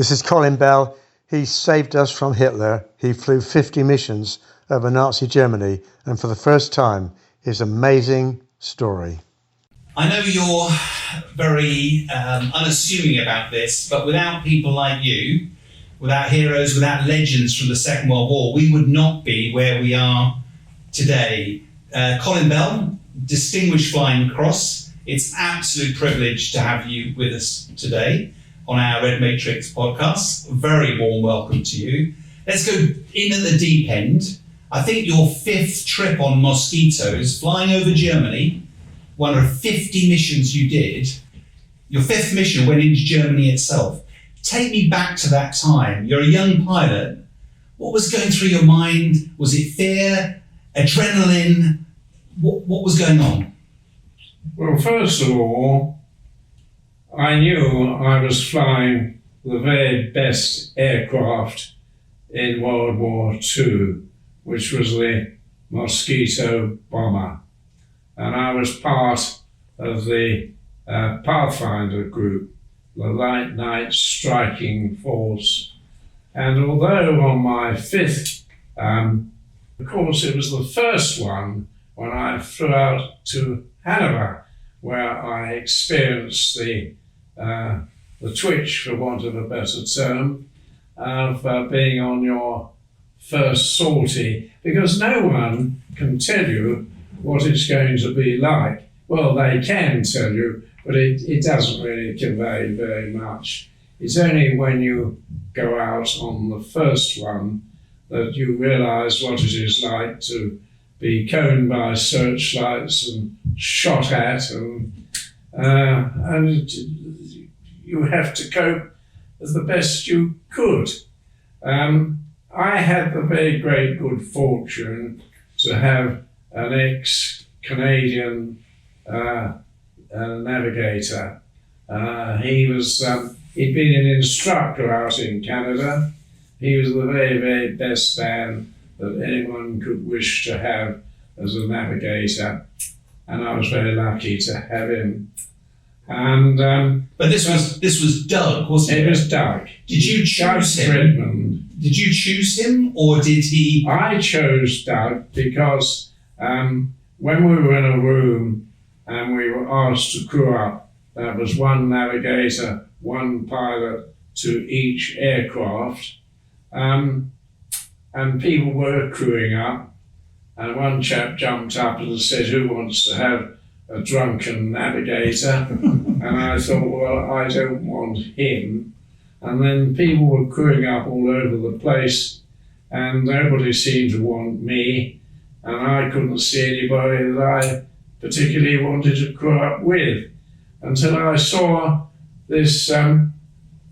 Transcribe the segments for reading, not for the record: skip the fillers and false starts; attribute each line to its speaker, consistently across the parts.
Speaker 1: This is Colin Bell. He saved us from Hitler. He flew 50 missions over Nazi Germany, and for the first time, his amazing story.
Speaker 2: I know you're very unassuming about this, but without people like you, without heroes, without legends from the Second World War, we would not be where we are today. Colin Bell, Distinguished Flying Cross. It's an absolute privilege to have you with us today on our Red Matrix podcast. A very warm welcome to you. Let's go in at the deep end. I think your 5th trip on Mosquitoes, flying over Germany, one of 50 missions you did. Your 5th mission went into Germany itself. Take me back to that time. You're a young pilot. What was going through your mind? Was it fear, adrenaline? What was going on?
Speaker 3: Well, first of all, I knew I was flying the very best aircraft in World War II, which was the Mosquito bomber. And I was part of the Pathfinder group, the Light Night Striking Force. And although on my 5th, of course it was the first one when I flew out to Hanover, where I experienced the twitch, for want of a better term, of being on your first sortie, because no one can tell you what it's going to be like. Well, they can tell you, but it doesn't really convey very much. It's only when you go out on the first one that you realise what it is like to be coned by searchlights and shot at, and you have to cope as the best you could. I had the very great good fortune to have an ex-Canadian navigator. He'd been an instructor out in Canada. He was the very, very best man that anyone could wish to have as a navigator, and I was very lucky to have him. And
Speaker 2: but this was Doug, wasn't it?
Speaker 3: It was Doug.
Speaker 2: Did you choose him?
Speaker 3: Redmond.
Speaker 2: Did you choose him, or did he?
Speaker 3: I chose Doug because when we were in a room and we were asked to crew up, that was one navigator, one pilot to each aircraft, and people were crewing up, and one chap jumped up and said, "Who wants to have a drunken navigator?" And I thought, well, I don't want him. And then people were crewing up all over the place, and nobody seemed to want me, and I couldn't see anybody that I particularly wanted to crew up with, until I saw this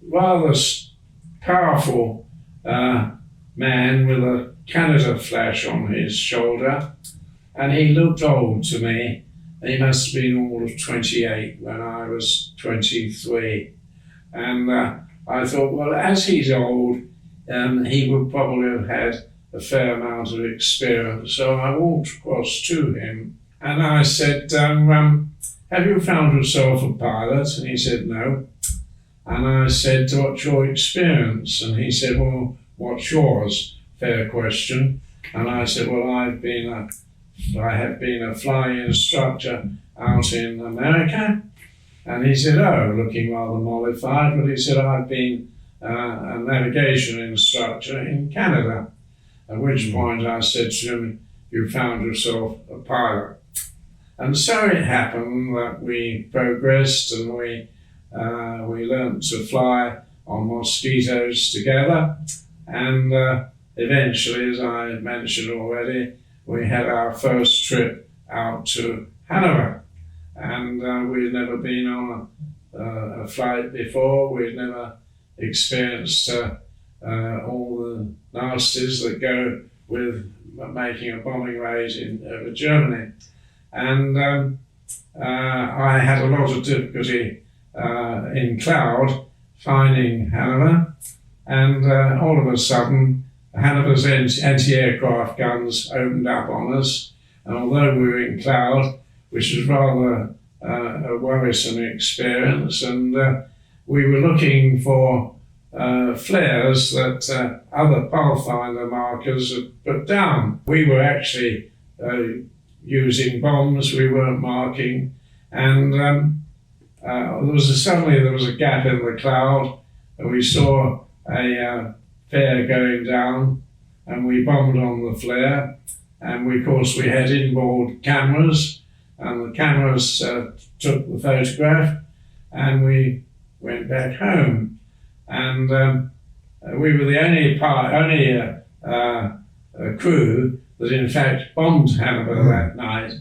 Speaker 3: rather powerful man with a Canada flash on his shoulder, and he looked old to me. He must have been all of 28 when I was 23. And I thought, well, as he's old, he would probably have had a fair amount of experience. So I walked across to him and I said, have you found yourself a pilot? And he said, no. And I said, what's your experience? And he said, well, what's yours? Fair question. And I said, well, I have been a flying instructor out in America. And he said, oh, looking rather mollified, but he said, I've been a navigation instructor in Canada. At which point I said to him, you found yourself a pilot. And so it happened that we progressed and we learned to fly on Mosquitoes together. And eventually, as I mentioned already, we had our first trip out to Hanover. And we'd never been on a flight before. We'd never experienced all the nasties that go with making a bombing raid over Germany. And I had a lot of difficulty in cloud finding Hanover. And all of a sudden, Hanover's anti-aircraft guns opened up on us. And although we were in cloud, which was rather a worrisome experience, and we were looking for flares that other pathfinder markers had put down. We were actually using bombs, we weren't marking, and suddenly there was a gap in the cloud, and we saw a flare going down, and we bombed on the flare, and of course we had inboard cameras, and the cameras took the photograph, and we went back home, and we were the only crew that in fact bombed Hanover that night,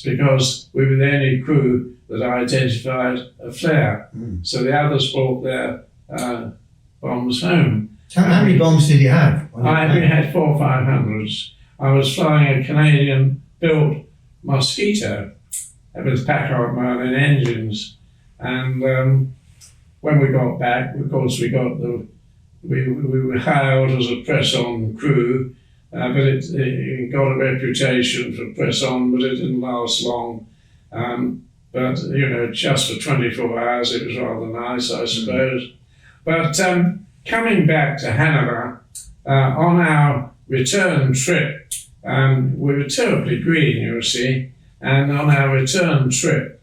Speaker 3: because we were the only crew that identified a flare. So the others brought their bombs home.
Speaker 4: How many bombs did you have?
Speaker 3: We had 400 or 500. I was flying a Canadian-built Mosquito with Packard Merlin engines, and when we got back, of course, we were hired as a press-on crew, but it got a reputation for press-on, but it didn't last long. But just for 24 hours, it was rather nice, I suppose. But coming back to Hanover, on our return trip, we were terribly green, you see, and on our return trip,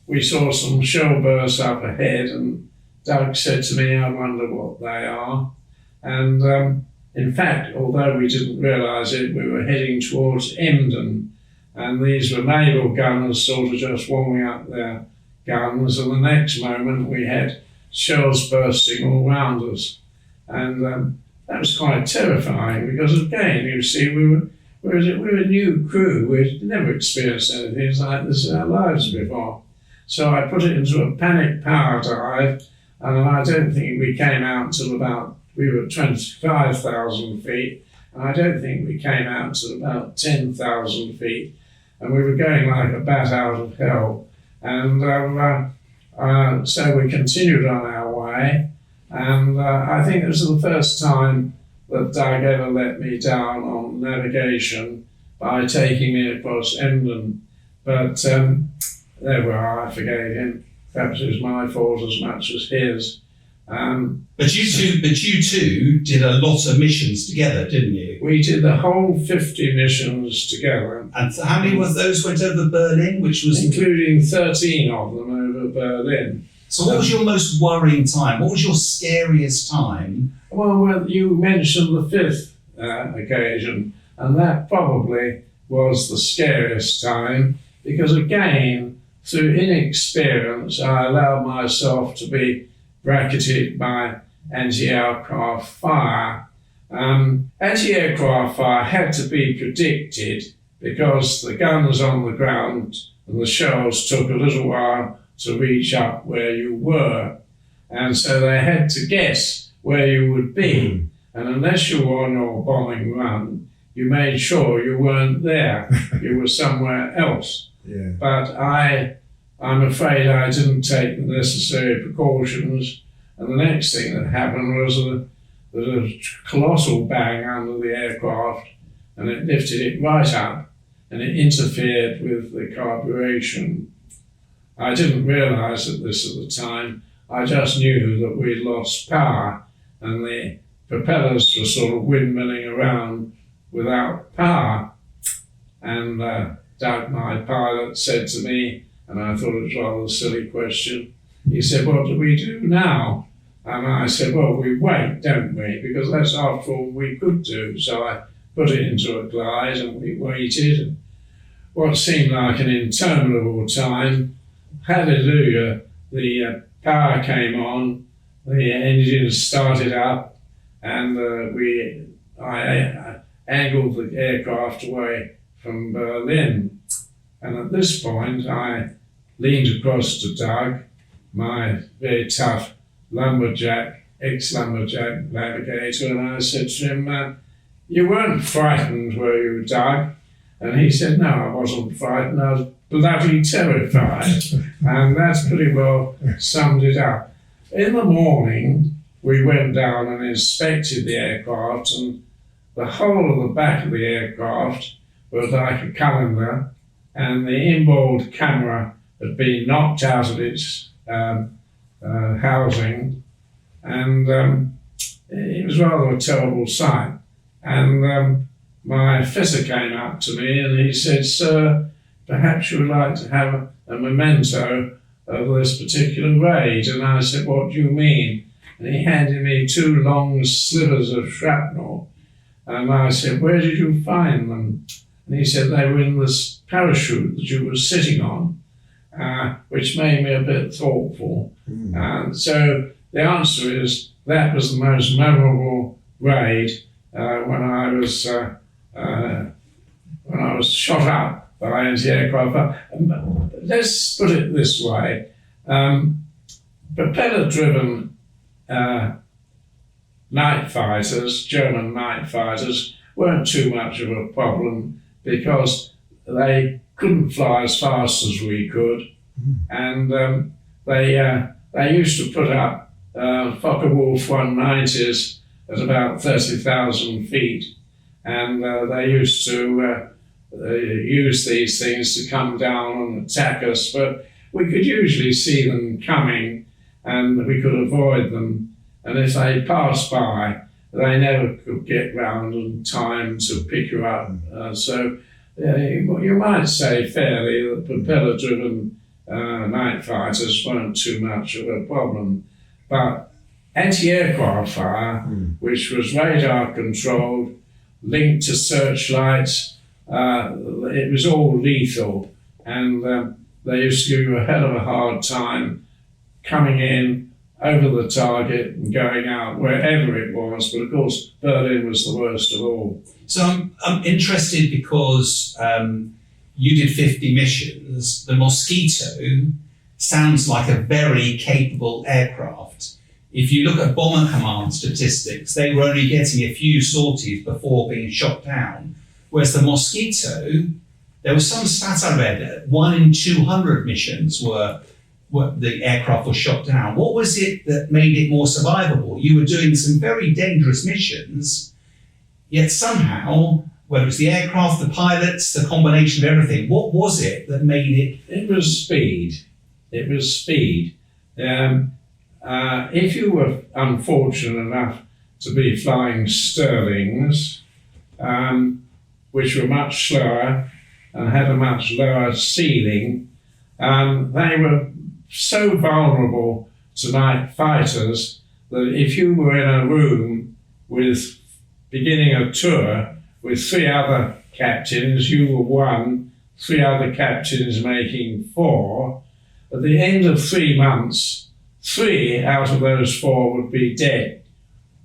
Speaker 3: we saw some shell bursts up ahead, and Doug said to me, I wonder what they are. And in fact, although we didn't realise it, we were heading towards Emden, and these were naval gunners sort of just warming up their guns, and the next moment we had shells bursting all round us. And that was quite terrifying, because again, you see, we were a new crew. We'd never experienced anything like this in our lives before. So I put it into a panic power dive, and I don't think we came out until we were 25,000 feet, and I don't think we came out until about 10,000 feet, and we were going like a bat out of hell. And so we continued on our way, and I think it was the first time that Doug ever let me down on navigation by taking me across Emden. But there we are, I forgave him. Perhaps it was my fault as much as his.
Speaker 2: But you two did a lot of missions together, didn't you?
Speaker 3: We did the whole 50 missions together.
Speaker 2: And how many of those went over Berlin, which was...
Speaker 3: Including 13 of them over Berlin.
Speaker 2: So what was your most worrying time? What was your scariest time?
Speaker 3: Well, you mentioned the fifth occasion, and that probably was the scariest time, because again, through inexperience, I allowed myself to be bracketed by anti-aircraft fire. Anti-aircraft fire had to be predicted, because the guns on the ground and the shells took a little while to reach up where you were. And so they had to guess where you would be. And unless you were on your bombing run, you made sure you weren't there. You were somewhere else.
Speaker 4: Yeah.
Speaker 3: But I'm afraid I didn't take the necessary precautions. And the next thing that happened was a colossal bang under the aircraft, and it lifted it right up, and it interfered with the carburation. I didn't realise this at the time. I just knew that we'd lost power, and the propellers were sort of windmilling around without power. And Doug, my pilot, said to me, and I thought it was rather a silly question, he said, what do we do now? And I said, well, we wait, don't we? Because that's after all we could do. So I put it into a glide, and we waited. And what seemed like an interminable time, hallelujah, the power came on, the engines started up, and I angled the aircraft away from Berlin. And at this point, I leaned across to Doug, my very tough ex-lumberjack navigator, and I said to him, you weren't frightened, were you, Doug? And he said, no, I wasn't frightened, I was bloody terrified. And that's pretty well summed it up. In the morning, we went down and inspected the aircraft, and the whole of the back of the aircraft was like a calendar, and the inboard camera had been knocked out of its housing, and it was rather a terrible sight. And my fitter came up to me and he said, "Sir, perhaps you would like to have a memento of this particular raid." And I said, "What do you mean?" And he handed me 2 long slivers of shrapnel. And I said, "Where did you find them?" And he said, "They were in this parachute that you were sitting on," which made me a bit thoughtful. So the answer is that was the most memorable raid when I was shot up by anti-aircraft. Let's put it this way: propeller-driven night fighters, German night fighters, weren't too much of a problem because they couldn't fly as fast as we could, and they used to put up Focke-Wulf 190s at about 30,000 feet, and they used to use these things to come down and attack us, but we could usually see them coming and we could avoid them. And if they passed by, they never could get round in time to pick you up. So you might say fairly that propeller-driven night fighters weren't too much of a problem. But anti-aircraft fire, which was radar controlled, linked to searchlights, it was all lethal. And they used to give you a hell of a hard time coming in over the target and going out wherever it was. But of course, Berlin was the worst of all.
Speaker 2: So I'm interested because you did 50 missions. The Mosquito sounds like a very capable aircraft. If you look at Bomber Command statistics, they were only getting a few sorties before being shot down. Whereas the Mosquito, there was some stat I read that 1 in 200 missions were the aircraft was shot down. What was it that made it more survivable? You were doing some very dangerous missions, yet somehow, whether it's the aircraft, the pilots, the combination of everything, what was it that made it?
Speaker 3: It was speed. It was speed. If you were unfortunate enough to be flying Stirlings, which were much slower and had a much lower ceiling, they were so vulnerable to night fighters that if you were in a room with beginning a tour with 3 other captains, you were 1, 3 other captains making 4. At the end of 3 months, 3 out of those 4 would be dead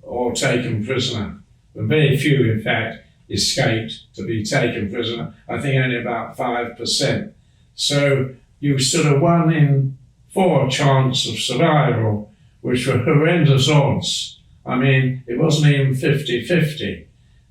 Speaker 3: or taken prisoner. But very few, in fact, escaped to be taken prisoner. I think only about 5%. So you stood a 1 in 4 chance of survival, which were horrendous odds. I mean, it wasn't even 50-50.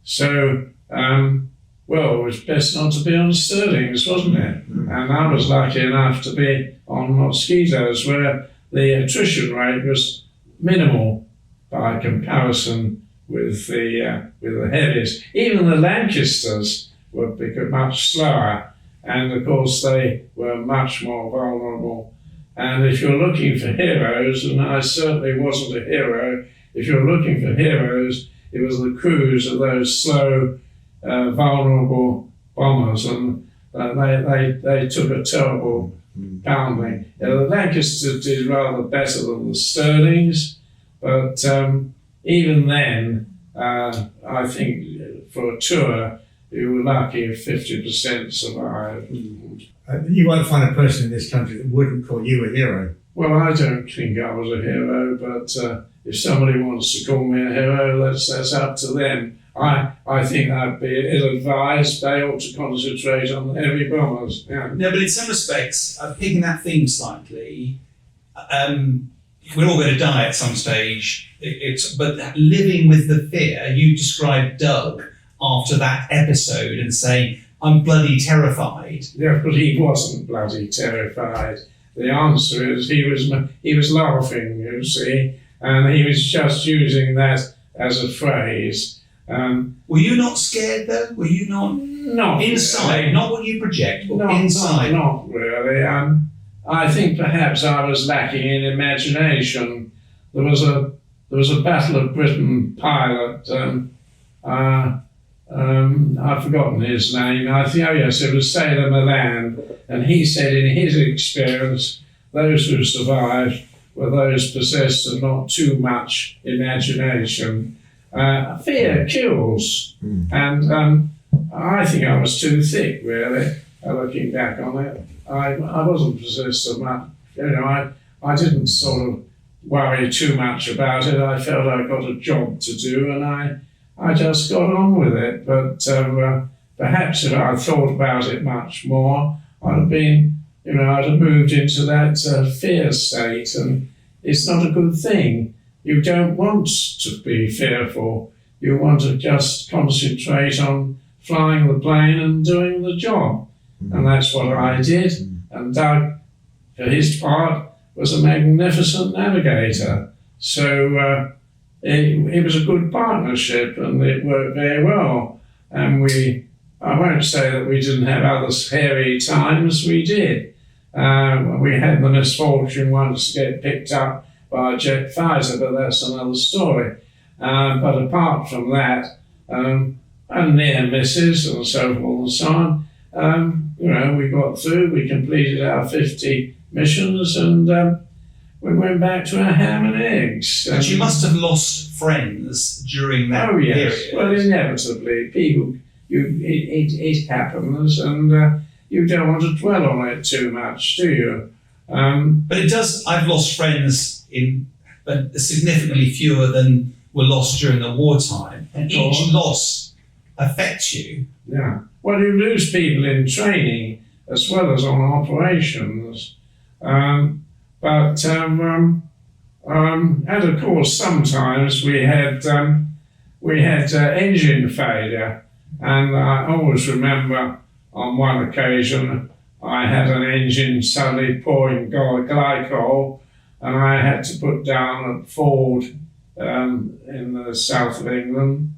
Speaker 3: So, well, it was best not to be on Stirlings, wasn't it? And I was lucky enough to be on Mosquitoes, where the attrition rate was minimal by comparison with the heavies. Even the Lancasters were much slower, and of course they were much more vulnerable. And if you're looking for heroes, and I certainly wasn't a hero, if you're looking for heroes, it was the crews of those slow, vulnerable bombers, and they took a terrible pounding. The Lancasters did rather better than the Stirlings, but even then, I think for a tour, you were lucky if 50% survived.
Speaker 4: You won't find a person in this country that wouldn't call you a hero.
Speaker 3: Well, I don't think I was a hero, but if somebody wants to call me a hero, that's up to them. I think that'd be ill-advised. They ought to concentrate on the heavy bombers. Yeah.
Speaker 2: No, but in some respects, picking that theme slightly, we're all going to die at some stage. But living with the fear, you described Doug after that episode and saying, "I'm bloody terrified."
Speaker 3: Yeah, but he wasn't bloody terrified. The answer is he was laughing, you see, and he was just using that as a phrase.
Speaker 2: Were you not scared though? Were you not inside?
Speaker 3: Really.
Speaker 2: Not what you project, but inside.
Speaker 3: Not really. I think perhaps I was lacking in imagination. There was a there was a Battle of Britain pilot. I've forgotten his name. I think, oh yes, it was Sailor Milan, and he said in his experience, those who survived were those possessed of not too much imagination. Fear kills, and I think I was too thick, really, looking back on it. I wasn't possessed of much, I didn't sort of worry too much about it. I felt I got a job to do, and I just got on with it. But perhaps if I thought about it much more, I'd have been, I'd have moved into that fear state, and it's not a good thing. You don't want to be fearful. You want to just concentrate on flying the plane and doing the job. And that's what I did. And Doug, for his part, was a magnificent navigator. So it was a good partnership, and it worked very well. And I won't say that we didn't have other hairy times, we did. We had the misfortune once to get picked up by a jet fighter, but that's another story. But apart from that, and near misses and so forth and so on, we got through, we completed our 50 missions, and we went back to our ham and eggs.
Speaker 2: But you must have lost friends during that period.
Speaker 3: Well, inevitably, people, it happens, and you don't want to dwell on it too much, do you?
Speaker 2: But it does. I've lost friends but significantly fewer than were lost during the wartime, and each loss affects you.
Speaker 3: Yeah. Well, you lose people in training as well as on operations, and of course sometimes we had engine failure, and I always remember on one occasion I had an engine suddenly pouring glycol, and I had to put down at Ford in the south of England,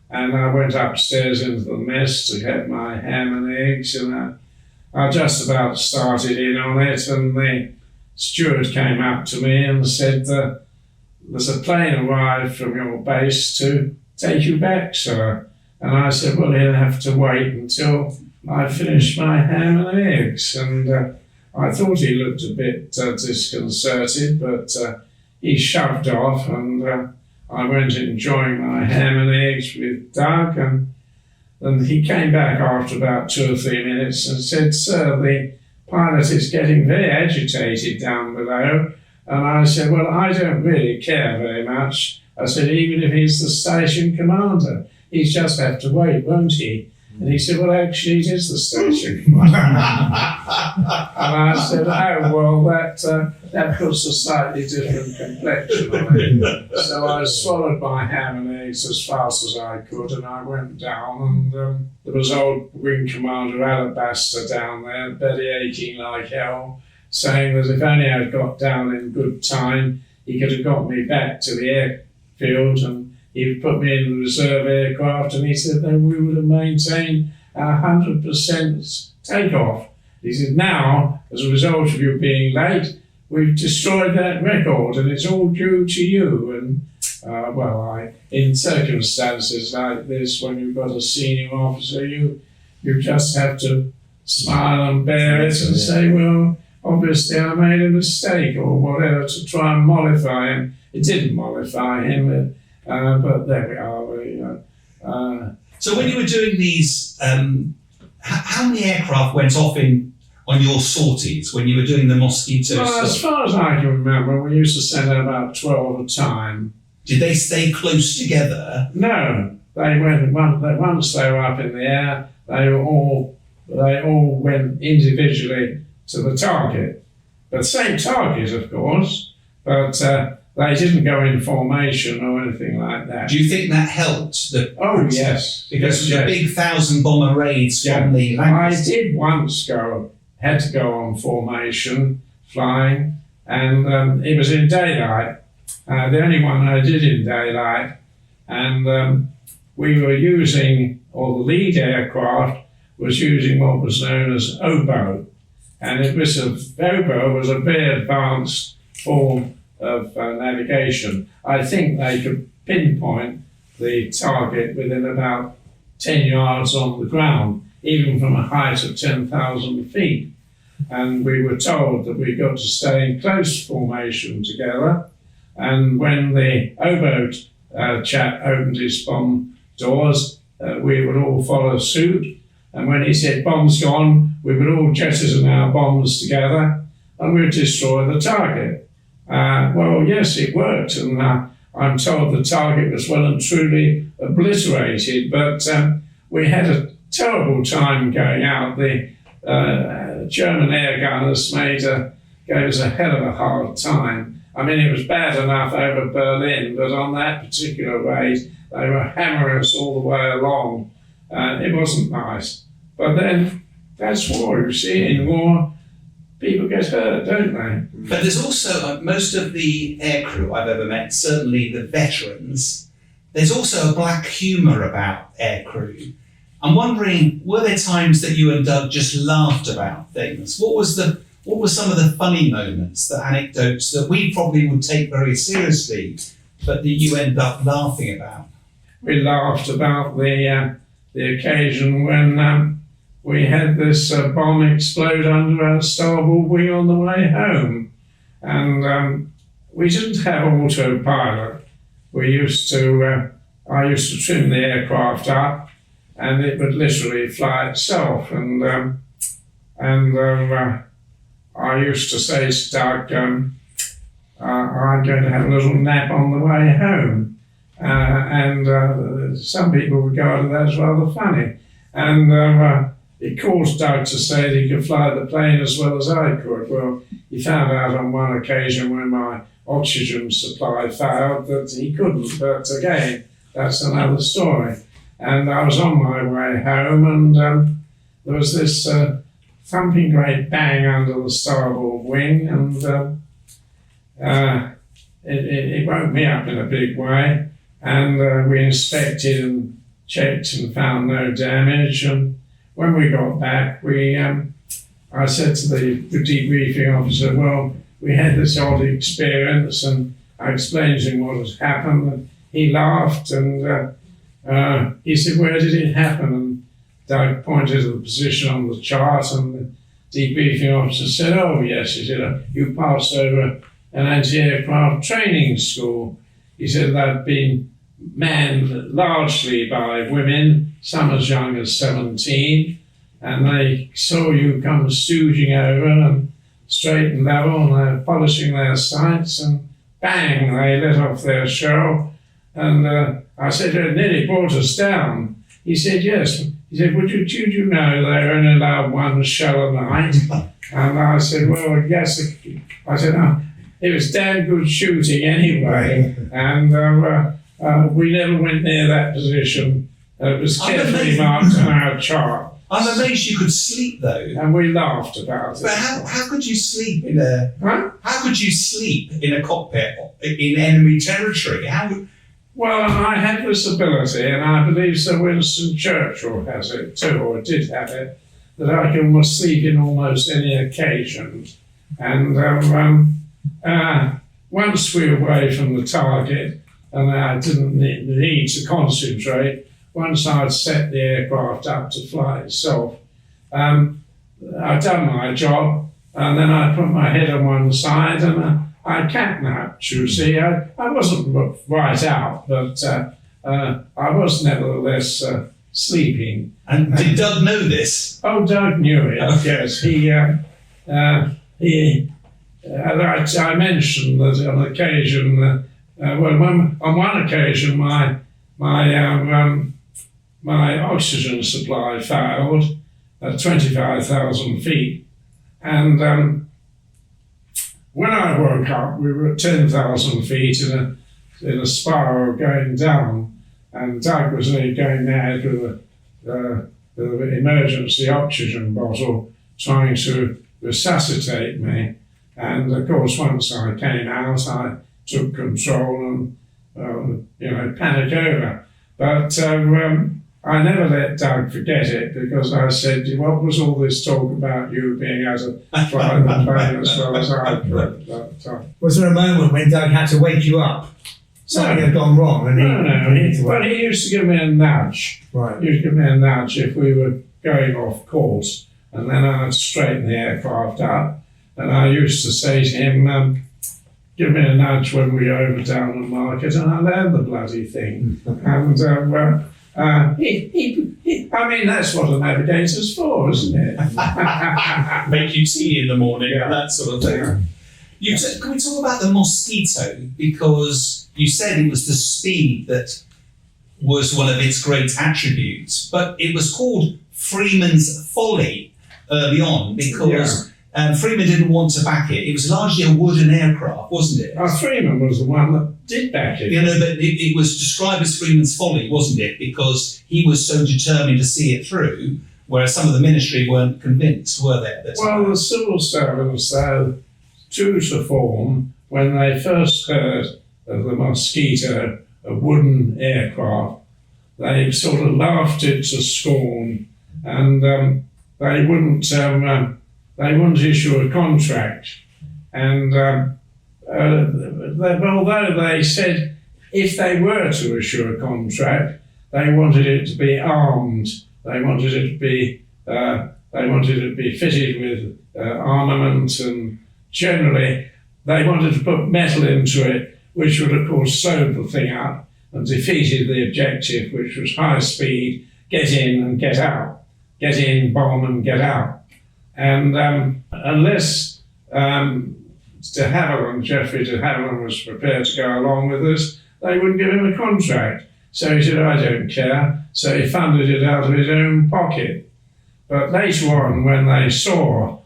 Speaker 3: and I went upstairs into the mess to get my ham and eggs, and I just about started in on it, and the steward came up to me and said, there's a plane arrived from your base to take you back, sir. And I said, well, he'll have to wait until I finish my ham and eggs. And I thought he looked a bit disconcerted, but he shoved off, and I went enjoying my ham and eggs with Doug, and he came back after about 2 or 3 minutes and said, sir, the pilot is getting very agitated down below. And I said, well, I don't really care very much. I said, even if he's the station commander, he's just have to wait, won't he? And he said, well, actually, it is the station commander. And I said, oh, well, that puts a slightly different complexion on it. So I swallowed my ham and eggs as fast as I could, and I went down, and there was old Wing Commander Alabaster down there, belly aching like hell, saying that if only I'd got down in good time, he could have got me back to the airfield, and he put me in the reserve aircraft, and he said then we would have maintained our 100% takeoff. He said, now, as a result of you being late, we've destroyed that record, and it's all due to you. And in circumstances like this, when you've got a senior officer, you just have to smile and bear it and say, well, obviously I made a mistake or whatever, to try and mollify him. It didn't mollify him, but there we are.
Speaker 2: So when you were doing these, how many aircraft went off on your sorties when you were doing the Mosquito?
Speaker 3: Well, as far as I can remember, we used to send out about 12 at a time.
Speaker 2: Did they stay close together?
Speaker 3: No, they went. Once they were up in the air, they all went individually to the target. The same target, of course, but they didn't go in formation or anything like that.
Speaker 2: Do you think that helped?
Speaker 3: Yes.
Speaker 2: Because of the big 1,000 bomber raids from the Lancaster.
Speaker 3: I did once had to go on formation, flying, and it was in daylight. The only one I did in daylight, and we were using, or the lead aircraft was using what was known as oboe, and oboe was a very advanced form of navigation. I think they could pinpoint the target within about 10 yards on the ground, even from a height of 10,000 feet. And we were told that we got to stay in close formation together. And when the O-boat chap opened his bomb doors, we would all follow suit. And when he said, bomb's gone, we would all jettison our bombs together and we'd destroy the target. Well, yes, it worked. And I'm told the target was well and truly obliterated, but we had a terrible time going out. The German air gunners gave us a hell of a hard time. I mean, it was bad enough over Berlin, but on that particular raid, they were hammering us all the way along. It wasn't nice. But then, that's war, you see. In war, people get hurt, don't they?
Speaker 2: But there's also, most of the aircrew I've ever met, certainly the veterans, there's also a black humour about aircrew. I'm wondering, were there times that you and Doug just laughed about things? What were some of the funny moments, the anecdotes that we probably would take very seriously, but that you end up laughing about?
Speaker 3: We laughed about the occasion when we had this bomb explode under our starboard wing on the way home. And we didn't have autopilot. I used to trim the aircraft up and it would literally fly itself. And I used to say to Doug, I'm going to have a little nap on the way home. And some people regarded that as rather funny. And it caused Doug to say that he could fly the plane as well as I could. Well, he found out on one occasion when my oxygen supply failed that he couldn't. But again, that's another story. And I was on my way home and there was this thumping great bang under the starboard wing, and it woke me up in a big way. And we inspected and checked and found no damage. And when we got back, I said to the debriefing officer, well, we had this odd experience, and I explained to him what had happened. And he laughed and he said, where did it happen? And Doug pointed to the position on the chart, and the debriefing officer said, oh yes, he said, you passed over an anti-aircraft training school. He said that had been manned largely by women, some as young as 17, and they saw you come stooging over and straight and level, and they were polishing their sights, and bang, they let off their shell. And I said, it nearly brought us down. He said, yes. He said, did you know they only allowed one shell a night? And I said, well, yes. I said, oh, it was damn good shooting anyway. And we never went near that position. It was carefully marked on our chart.
Speaker 2: I'm amazed you could sleep though.
Speaker 3: And we laughed about it.
Speaker 2: But how could you sleep in a how could you sleep in a cockpit in enemy territory?
Speaker 3: Well, I had this ability, and I believe Sir Winston Churchill has it too, or did have it, that I can sleep in almost any occasion. And once we were away from the target, and I didn't need to concentrate, once I'd set the aircraft up to fly itself, I'd done my job, and then I put my head on one side, and I catnapped, you see. I wasn't right out, but I was nevertheless sleeping.
Speaker 2: And did Doug know this?
Speaker 3: Oh, Doug knew it, yes. As I mentioned that on occasion, on one occasion, my oxygen supply failed at 25,000 feet, and when I woke up, we were at 10,000 feet in a spiral going down, and Doug was nearly going mad with the emergency oxygen bottle, trying to resuscitate me. And of course, once I came out, I took control and, panic over. But I never let Doug forget it, because I said, what was all this talk about you being able to fly the plane as well as I could at that time?
Speaker 4: Was there a moment when Doug had to wake you up? Something had gone wrong, and
Speaker 3: But he used to give me a nudge.
Speaker 4: Right.
Speaker 3: He used to give me a nudge if we were going off course, and then I'd straighten the aircraft up, and I used to say to him, give me a nudge when we go over down the market, and I'll land the bloody thing. And I mean, that's what a navigator's for, isn't it?
Speaker 2: Make you tea in the morning,
Speaker 3: Yeah.
Speaker 2: and that sort of thing. Can we talk about the Mosquito? Because you said it was the speed that was one of its great attributes, but it was called Freeman's Folly early on because Freeman didn't want to back it. It was largely a wooden aircraft, wasn't it?
Speaker 3: Freeman was the one that did back it.
Speaker 2: You know, but it was described as Freeman's Folly, wasn't it? Because he was so determined to see it through, whereas some of the ministry weren't convinced, were they, at the time?
Speaker 3: Well, the civil servants, though, true to form, when they first heard of the Mosquito, a wooden aircraft, they sort of laughed it to scorn, and they wouldn't issue a contract. And although they said if they were to issue a contract, they wanted it to be armed. They wanted it to be fitted with armament, and generally they wanted to put metal into it, which would of course sew the thing up and defeated the objective, which was high speed, get in and get out, get in, bomb and get out. And unless Geoffrey de Havilland was prepared to go along with us, they wouldn't give him a contract. So he said, I don't care. So he funded it out of his own pocket. But later on, when they saw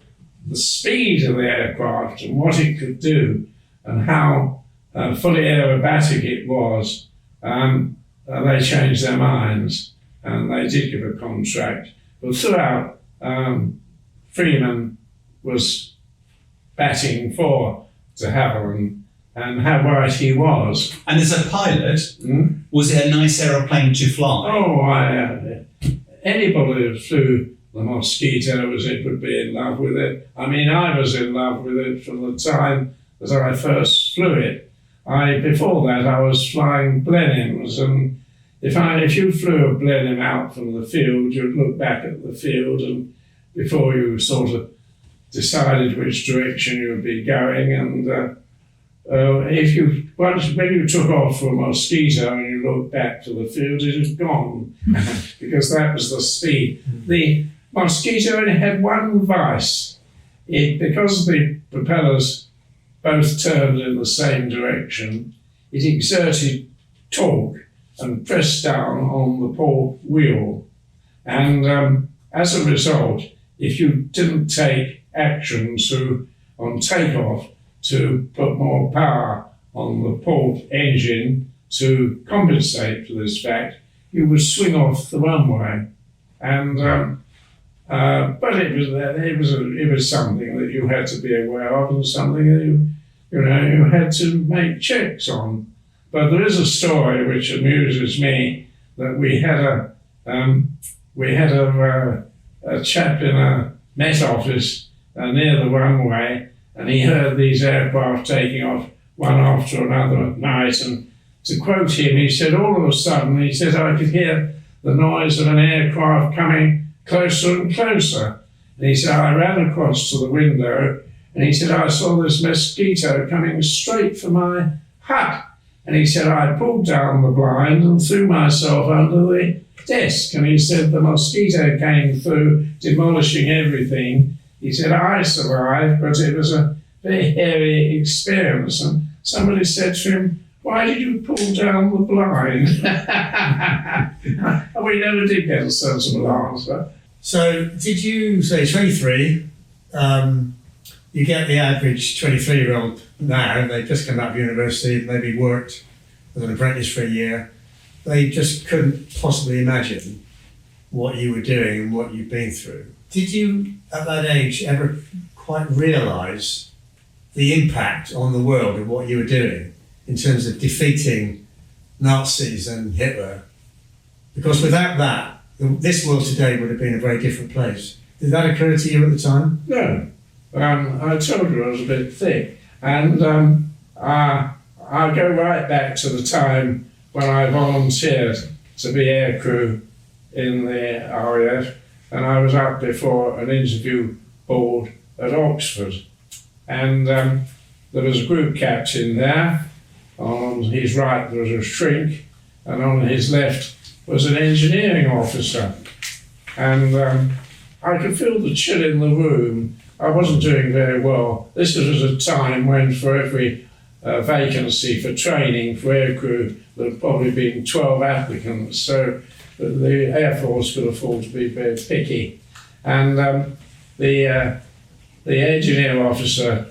Speaker 3: the speed of the aircraft and what it could do and how fully aerobatic it was, they changed their minds and they did give a contract. But throughout, Freeman was batting for de Havilland, and how right he was.
Speaker 2: And as a pilot, was it a nice aeroplane to fly?
Speaker 3: Oh, anybody who flew the Mosquito would be in love with it. I mean, I was in love with it from the time that I first flew it. Before that, I was flying Blenheims, and if you flew a Blenheim out from the field, you'd look back at the field, and before you sort of decided which direction you would be going, and when you took off for a Mosquito and you looked back to the field, it had gone because that was the speed. The Mosquito only had one vice. Because the propellers both turned in the same direction, it exerted torque and pressed down on the port wheel. And as a result, if you didn't take action on takeoff to put more power on the port engine to compensate for this fact, you would swing off the runway. And but it was something that you had to be aware of, and something that you had to make checks on. But there is a story which amuses me, that we had a chap in a Met Office near the runway, and he heard these aircraft taking off one after another at night, and to quote him, he said, all of a sudden, he said, I could hear the noise of an aircraft coming closer and closer. And he said, I ran across to the window, and he said, I saw this Mosquito coming straight for my hut. And he said, I pulled down the blind and threw myself under the desk. And he said, the Mosquito came through, demolishing everything. He said, I survived, but it was a very hairy experience. And somebody said to him, why did you pull down the blind? And we never did get a sensible answer.
Speaker 4: So did you say 23, you get the average 23-year-old now, they've just come out of university, maybe worked as an apprentice for a year, they just couldn't possibly imagine what you were doing and what you've been through. Did you, at that age, ever quite realise the impact on the world of what you were doing in terms of defeating Nazis and Hitler? Because without that, this world today would have been a very different place. Did that occur to you at the time?
Speaker 3: No. I told you I was a bit thick. And I go right back to the time when I volunteered to be aircrew in the RAF, and I was up before an interview board at Oxford. And there was a group captain there. On his right there was a shrink, and on his left was an engineering officer. And I could feel the chill in the room. I wasn't doing very well. This was a time when for every vacancy for training for aircrew, there had probably been 12 applicants, so the Air Force could afford to be very picky. And the engineer officer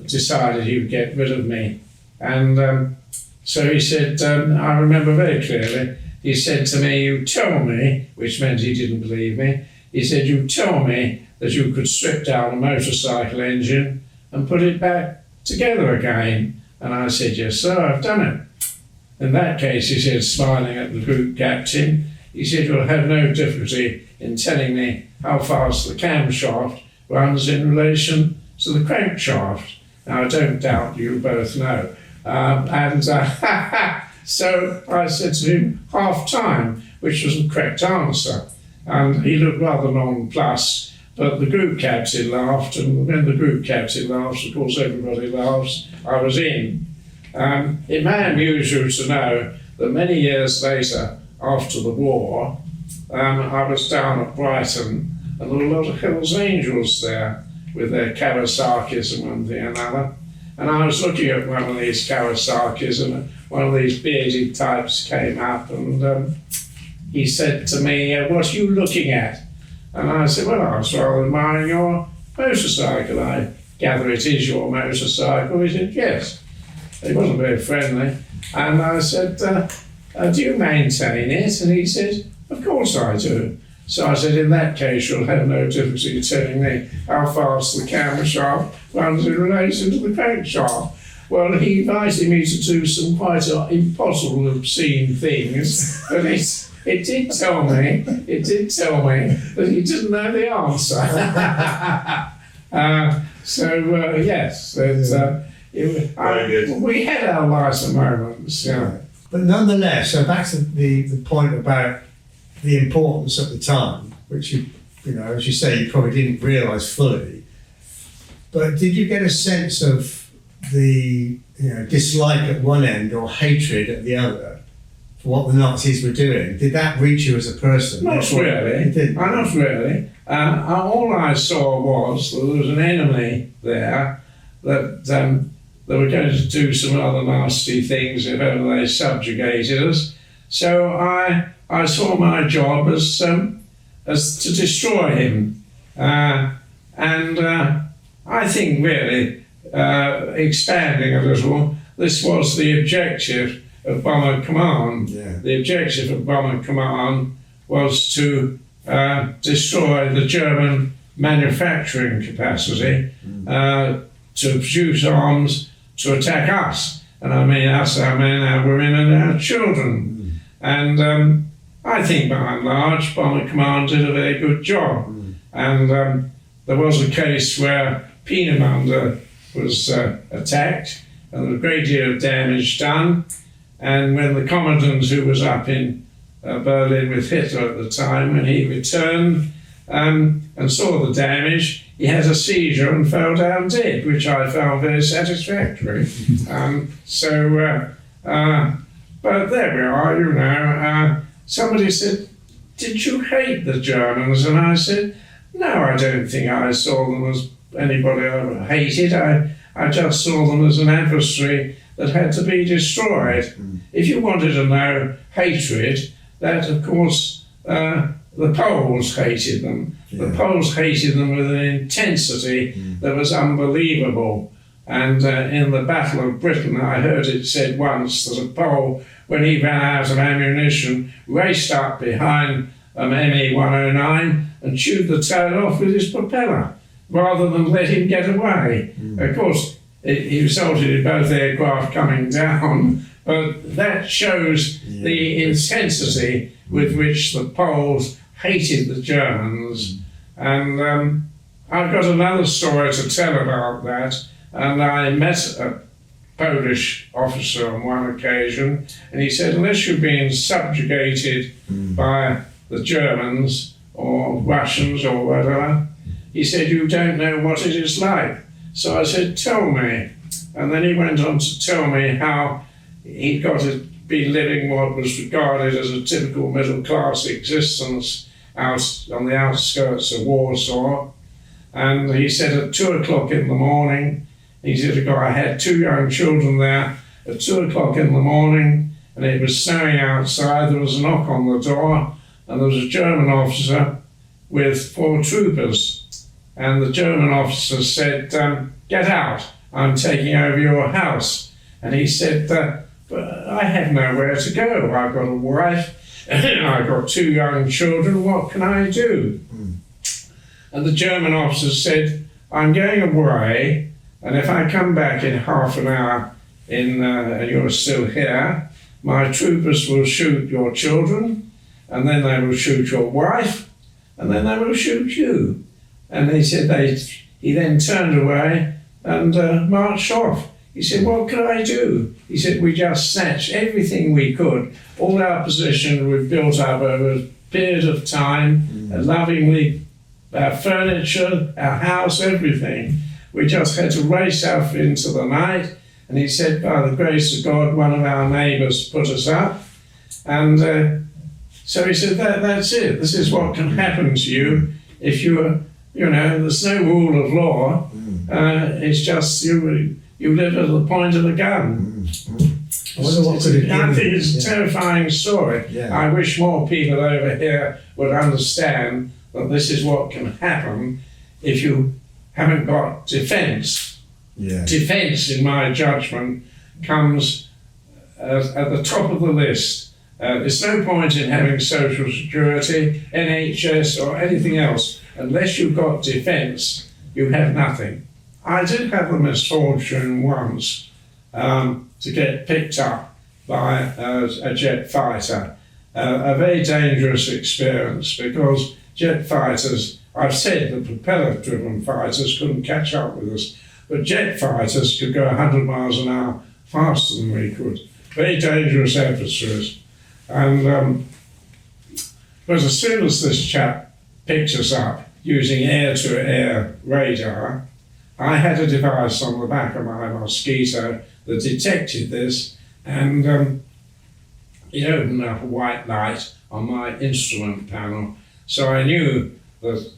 Speaker 3: decided he would get rid of me. And so he said, I remember very clearly, he said to me, "You tell me," which meant he didn't believe me, he said, "You tell me that you could strip down a motorcycle engine and put it back together again." And I said, "Yes, sir, I've done it." In that case, he said, smiling at the group captain, he said, "You'll have no difficulty in telling me how fast the camshaft runs in relation to the crankshaft." Now, I don't doubt you both know. So I said to him, "half time," which was the correct answer. And he looked rather nonplussed, but the group captain laughed, and when the group captain laughs, of course everybody laughs. I was in. It may amuse you to know that many years later, after the war, I was down at Brighton, and there were a lot of Hell's Angels there with their Kawasaki's and one thing and another. And I was looking at one of these Kawasaki's, and one of these bearded types came up, and he said to me, "What are you looking at?" And I said, "Well, I was rather admiring your motorcycle. I gather it is your motorcycle." He said, "Yes." He wasn't very friendly. And I said, "Do you maintain it?" And he said, "Of course I do." So I said, "In that case, you'll have no difficulty telling me how fast the camshaft runs in relation to the crankshaft." Well, he invited me to do some quite impossible, obscene things, but it did tell me that he didn't know the answer. Yes, we had our lighter moments. Yeah.
Speaker 4: But nonetheless, so back to the point about the importance at the time, which you know, as you say, you probably didn't realise fully. But did you get a sense of the dislike at one end or hatred at the other for what the Nazis were doing? Did that reach you as a person?
Speaker 3: Not really.
Speaker 4: It didn't.
Speaker 3: Not really. All I saw was that there was an enemy there, that they were going to do some other nasty things if ever they subjugated us. So I saw my job as to destroy him. And I think really, expanding a little, this was the objective of Bomber Command.
Speaker 4: Yeah.
Speaker 3: The objective of Bomber Command was to destroy the German manufacturing capacity, to produce arms to attack us. And I mean us, our men, our women and our children. And I think by and large Bomber Command did a very good job. And there was a case where Peenemünde was attacked and there was a great deal of damage done. And when the commandant, who was up in Berlin with Hitler at the time, when he returned and saw the damage, he had a seizure and fell down dead, which I found very satisfactory. But there we are, somebody said, "Did you hate the Germans?" And I said, "No, I don't think I saw them as anybody I hated. I just saw them as an adversary that had to be destroyed." If you wanted to know hatred, that of course the Poles hated them. Yeah. The Poles hated them with an intensity that was unbelievable. And in the Battle of Britain, I heard it said once that a Pole, when he ran out of ammunition, raced up behind ME 109 and chewed the tail off with his propeller, rather than let him get away. Of course, it resulted in both aircraft coming down, But that shows the intensity with which the Poles hated the Germans. And I've got another story to tell about that. And I met a Polish officer on one occasion, and he said, unless you're being subjugated by the Germans or Russians or whatever, he said, you don't know what it is like. So I said, tell me. And then he went on to tell me how he'd got to be living what was regarded as a typical middle-class existence out on the outskirts of Warsaw. And he said at 2 o'clock in the morning, he said, I had 2 young children there at 2 o'clock in the morning, and it was snowing outside. There was a knock on the door, and there was a German officer with 4 troopers. And the German officer said, get out, I'm taking over your house. And he said, but I have nowhere to go. I've got a wife, I've got 2 young children, what can I do? And the German officer said, I'm going away, and if I come back in half an hour and you're still here, my troopers will shoot your children, and then they will shoot your wife, and then they will shoot you. And he said he then turned away and marched off. He said, what could I do? He said, we just snatched everything we could. All our position was built up over a period of time, lovingly, our furniture, our house, everything. We just had to race off into the night. And he said, by the grace of God, one of our neighbours put us up. And so he said, that's it. This is what can happen to you if there's no rule of law. It's just you live at the point of the gun.
Speaker 4: I wonder what could it
Speaker 3: I
Speaker 4: do?
Speaker 3: think it's a terrifying story.
Speaker 4: Yeah.
Speaker 3: I wish more people over here would understand that this is what can happen if you haven't got defence.
Speaker 4: Yeah.
Speaker 3: Defence, in my judgment, comes at the top of the list. There's no point in having social security, NHS or anything else. Unless you've got defence, you have nothing. I did have the misfortune once to get picked up by a jet fighter. A very dangerous experience because jet fighters, I've said the propeller-driven fighters couldn't catch up with us, but jet fighters could go 100 miles an hour faster than we could. Very dangerous adversaries. And but as soon as this chap picked us up using air-to-air radar, I had a device on the back of my Mosquito that detected this, and it opened up a white light on my instrument panel. So I knew that,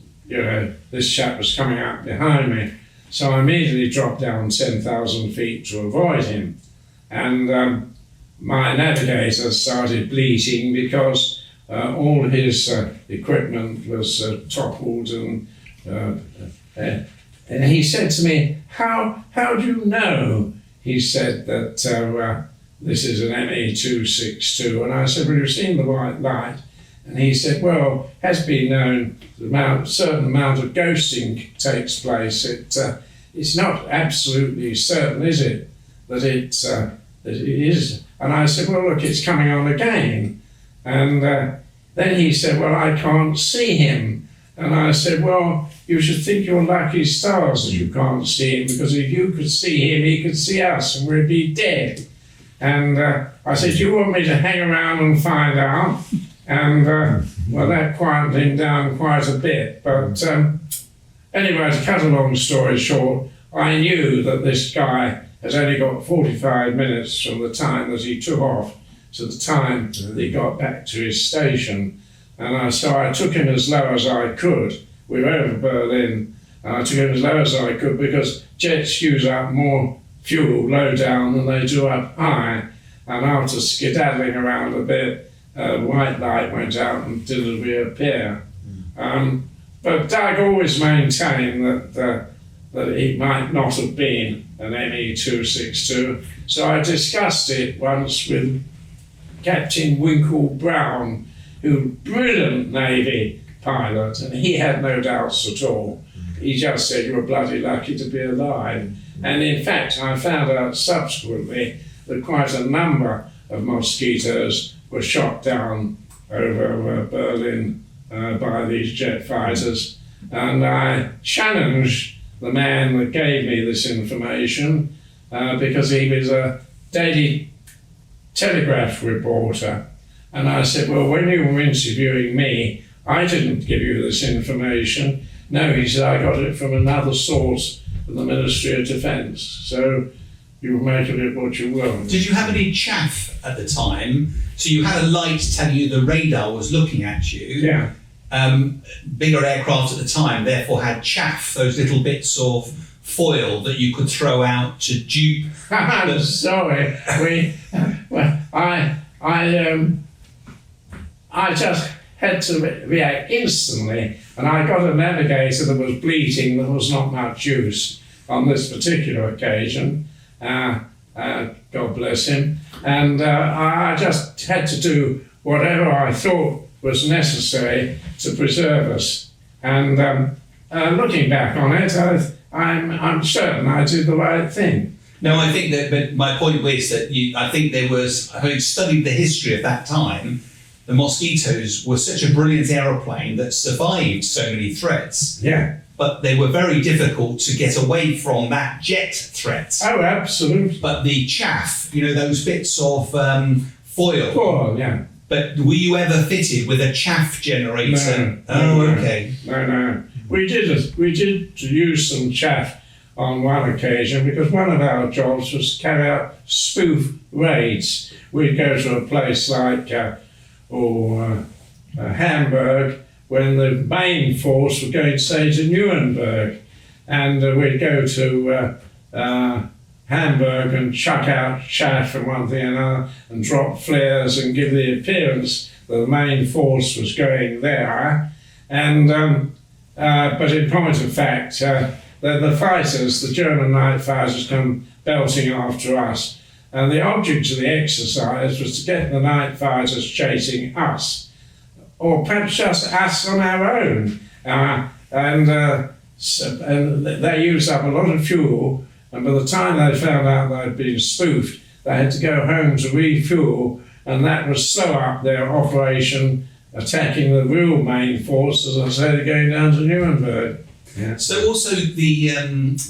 Speaker 3: this chap was coming out behind me. So I immediately dropped down 10,000 feet to avoid him. And my navigator started bleating because all his equipment was toppled, and he said to me, how do you know? He said that this is an ME262. And I said, well, you've seen the white light. And he said, well, has been known a certain amount of ghosting takes place. It's not absolutely certain, is it, that it is? And I said, well, look, it's coming on again. And then he said, well, I can't see him. And I said, well, you should think your lucky stars that you can't see him, because if you could see him, he could see us, and we'd be dead. And I said, do you want me to hang around and find out? And, well, that quieted him down quite a bit. But anyway, to cut a long story short, I knew that this guy has only got 45 minutes from the time that he took off to the time that he got back to his station. And so I took him as low as I could. We were over Berlin. I took him as low as I could because jets use up more fuel low down than they do up high. And after skedaddling around a bit, white light went out and didn't reappear. But Doug always maintained that it might not have been an ME262. So I discussed it once with Captain Winkle Brown, who brilliant Navy pilot, and he had no doubts at all. He just said, you're bloody lucky to be alive. And in fact, I found out subsequently that quite a number of mosquitoes were shot down over Berlin by these jet fighters. And I challenged the man that gave me this information because he was a Daily Telegraph reporter. And I said, well, when you were interviewing me, I didn't give you this information. No, he said, I got it from another source from the Ministry of Defence. So you make of it what you will.
Speaker 2: Did you have any chaff at the time? So you had a light telling you the radar was looking at you.
Speaker 3: Yeah.
Speaker 2: Bigger aircraft at the time therefore had chaff, those little bits of foil that you could throw out to dupe.
Speaker 3: I'm sorry. I just had to react instantly, and I got a navigator that was bleating that was not much use on this particular occasion. God bless him. And I just had to do whatever I thought was necessary to preserve us. And looking back on it, I'm certain I did the right thing.
Speaker 2: No, I think that, but my point was that I think there was, having studied the history of that time, the Mosquitoes were such a brilliant aeroplane that survived so many threats.
Speaker 3: Yeah.
Speaker 2: But they were very difficult to get away from that jet threat.
Speaker 3: Oh, absolutely.
Speaker 2: But the chaff, those bits of foil.
Speaker 3: Foil, yeah.
Speaker 2: But were you ever fitted with a chaff generator?
Speaker 3: No.
Speaker 2: Okay.
Speaker 3: No. We did use some chaff on one occasion because one of our jobs was to carry out spoof raids. We'd go to a place like Hamburg when the main force were going, say, to Nuremberg, and we'd go to Hamburg and chuck out chaff from one thing and another and drop flares and give the appearance that the main force was going there. And but in point of fact, the fighters, the German night fighters, come belting after us. And the object of the exercise was to get the night fighters chasing us, or perhaps just us on our own. And they used up a lot of fuel, and by the time they found out they'd been spoofed, they had to go home to refuel, and that would slow up their operation, attacking the real main force, as I said, going down to Nuremberg. Yeah.
Speaker 2: So also the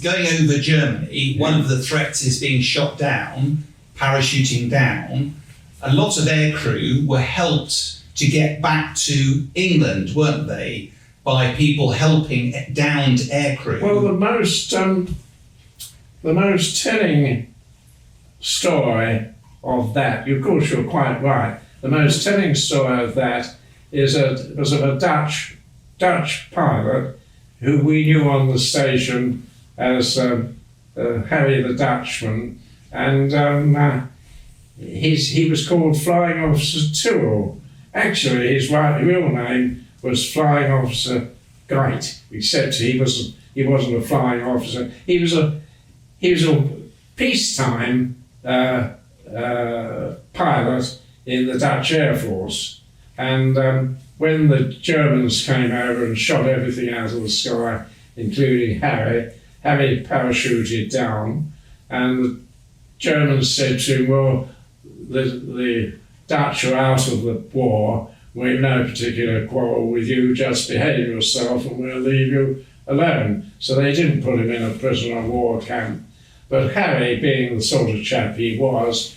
Speaker 2: going over Germany, one of the threats is being shot down, parachuting down. A lot of aircrew were helped to get back to England, weren't they, by people helping downed aircrew?
Speaker 3: Well, the most telling story of that, of course you're quite right, the most telling story of that was of a Dutch pilot who we knew on the station as Harry the Dutchman, and he was called Flying Officer Tyrrell. Actually, his real name was Flying Officer Geit, except he wasn't a flying officer. He was a peacetime pilot in the Dutch Air Force, and when the Germans came over and shot everything out of the sky, including Harry parachuted down, and the Germans said to him, well, the Dutch are out of the war, we've no particular quarrel with you, just behave yourself and we'll leave you alone. So they didn't put him in a prisoner of war camp. But Harry, being the sort of chap he was,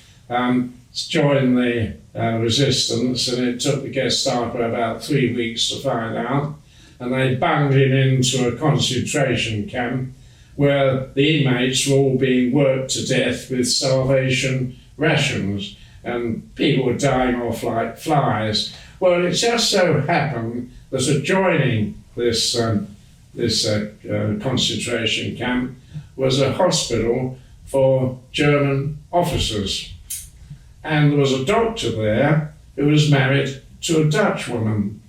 Speaker 3: joined the resistance, and it took the Gestapo about 3 weeks to find out, and they bunged him into a concentration camp where the inmates were all being worked to death with starvation rations, and people were dying off like flies. Well, it just so happened that adjoining this concentration camp was a hospital for German officers. And there was a doctor there who was married to a Dutch woman,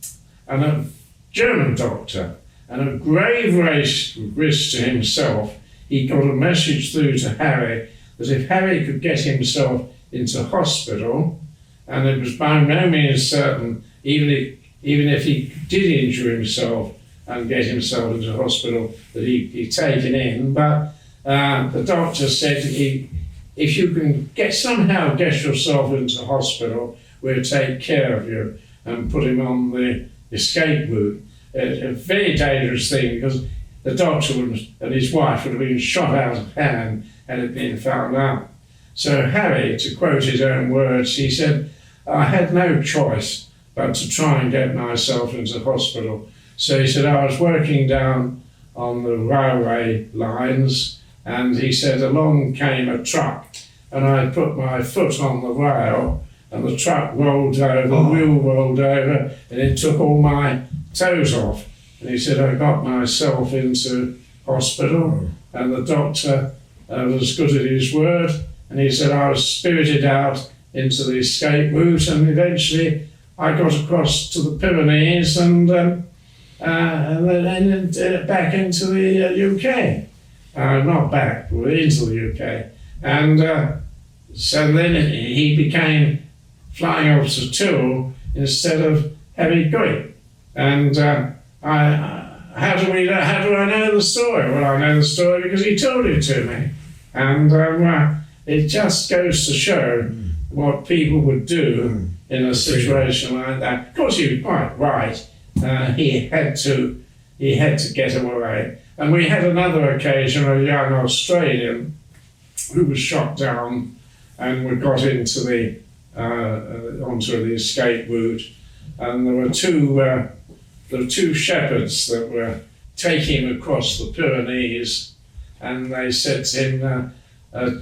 Speaker 3: and a German doctor. And at grave risk to himself, he got a message through to Harry that if Harry could get himself into hospital, and it was by no means certain, even if he did injure himself and get himself into hospital, that he'd be taken in, but the doctor said he if you can somehow get yourself into hospital, we'll take care of you and put him on the escape route. A very dangerous thing, because the doctor and his wife would have been shot out of hand had it been found out. So Harry, to quote his own words, he said, I had no choice but to try and get myself into hospital. So he said, I was working down on the railway lines, and he said, along came a truck, and I put my foot on the rail, and the truck rolled over, the wheel rolled over, and it took all my toes off. And he said, I got myself into hospital, and the doctor was as good at his word, and he said I was spirited out into the escape route, and eventually I got across to the Pyrenees and then back into the UK. Not back, but into the UK. And so then he became flying officer 2 instead of heavy gunny. And how do I know the story? Well, I know the story because he told it to me. And it just goes to show what people would do in a situation like that. Of course, you're quite right. He had to get away. And we had another occasion, a young Australian who was shot down and we got into onto the escape route. And there were two shepherds that were taking him across the Pyrenees, and they said to him,